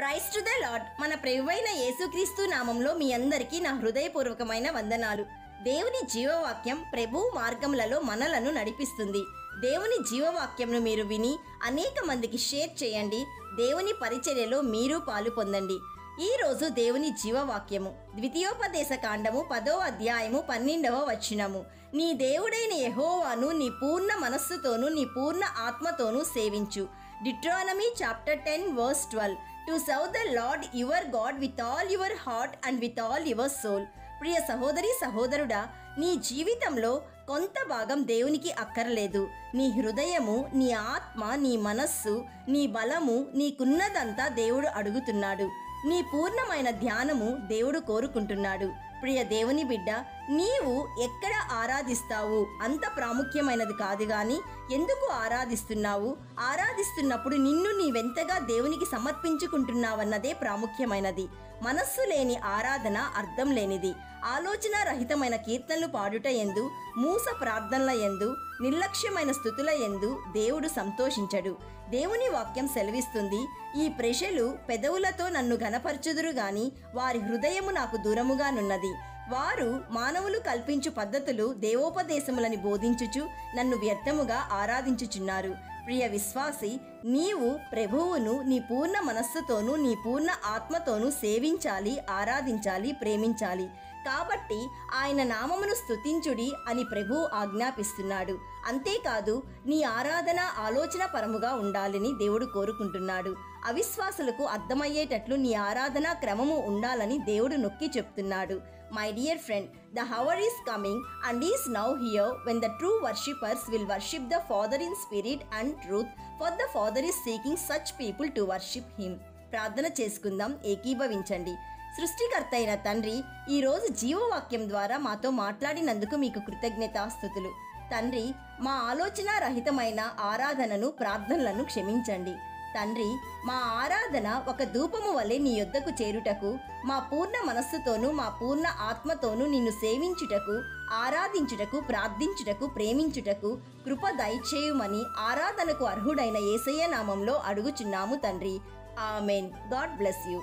Praise to the lord. మన ప్రభువైన యేసుక్రీస్తు నామంలో మీ అందరికీ నా హృదయపూర్వకమైన వందనాలు. దేవుని జీవవాక్యం ప్రభు మార్గములలో మనలను నడిపిస్తుంది. దేవుని జీవవాక్యంను మీరు విని అనేక మందికి షేర్ చేయండి. దేవుని పరిచర్యలో మీరు పాలు పొందండి. ఈ రోజు దేవుని జీవవాక్యము ద్వితీయోపదేశ కాండము 10వ అధ్యాయము 12వ వచనము. నీ దేవుడైన యెహోవాను నీ పూర్ణ మనస్సుతోనూ నీ పూర్ణ ఆత్మతోనూ సేవించు. Deuteronomy chapter 10 verse 12. To serve the Lord your God with all your heart and with all your soul. ప్రియ సహోదరి సహోదరుడా, నీ జీవితంలో కొంత భాగం దేవునికి అక్కర్లేదు. నీ హృదయము, నీ ఆత్మ, నీ మనస్సు, నీ బలము, నీకున్నదంతా దేవుడు అడుగుతున్నాడు. నీ పూర్ణమైన ధ్యానము దేవుడు కోరుకుంటున్నాడు. ప్రియ దేవుని బిడ్డ, నీవు ఎక్కడ ఆరాధిస్తావు అంత ప్రాముఖ్యమైనది కాదు, కానీ ఎందుకు ఆరాధిస్తున్నావు, ఆరాధిస్తున్నప్పుడు నిన్ను నీవెంతగా దేవునికి సమర్పించుకుంటున్నావన్నదే ప్రాముఖ్యమైనది. మనస్సు లేని ఆరాధన అర్థం లేనిది. ఆలోచన రహితమైన కీర్తనలు పాడుట యందు, మూస ప్రార్థనల యందు, నిర్లక్ష్యమైన స్థుతుల యందు దేవుడు సంతోషించడు. దేవుని వాక్యం సెలవిస్తుంది, ఈ ప్రజలు పెదవులతో నన్ను ఘనపరచుదురు గాని వారి హృదయము నాకు దూరముగానున్నది. వారు మానవులు కల్పించు పద్ధతులు దేవోపదేశములని బోధించుచు నన్ను వ్యర్థముగా ఆరాధించుచున్నారు. ప్రియ విశ్వాసి, నీవు ప్రభువును నీ పూర్ణ మనస్సుతోనూ నీ పూర్ణ ఆత్మతోనూ సేవించాలి, ఆరాధించాలి, ప్రేమించాలి. కాబట్టి ఆయన నామమును స్తుతించుడి అని ప్రభువు ఆజ్ఞాపిస్తున్నాడు. అంతేకాదు, నీ ఆరాధన ఆలోచన పరముగా ఉండాలని దేవుడు కోరుకుంటున్నాడు. అవిశ్వాసులకు అర్థమయ్యేటట్లు నీ ఆరాధన క్రమము ఉండాలని దేవుడు నొక్కి చెప్తున్నాడు. My dear friend, the hour is coming and is now here when the true worshippers will worship the Father in spirit and truth, for the Father is seeking such people to worship him. ప్రార్థన చేసుకుందాం, ఏకీభవించండి. సృష్టికర్త అయిన తండ్రి, ఈరోజు జీవవాక్యం ద్వారా మాతో మాట్లాడినందుకు మీకు కృతజ్ఞతాస్తుతులు. తండ్రి, మా ఆలోచన రహితమైన ఆరాధనను, ప్రార్థనలను క్షమించండి. తండ్రి, మా ఆరాధన ఒక ధూపము వలె నీ యొద్దకు చేరుటకు, మా పూర్ణ మనస్సుతోనూ మా పూర్ణ ఆత్మతోనూ నిన్ను సేవించుటకు, ఆరాధించుటకు, ప్రార్థించుటకు, ప్రేమించుటకు కృప దయచేయుమని ఆరాధనకు అర్హుడైన యేసయ్య నామంలో అడుగుచున్నాము తండ్రి. ఆమెన్. God bless you.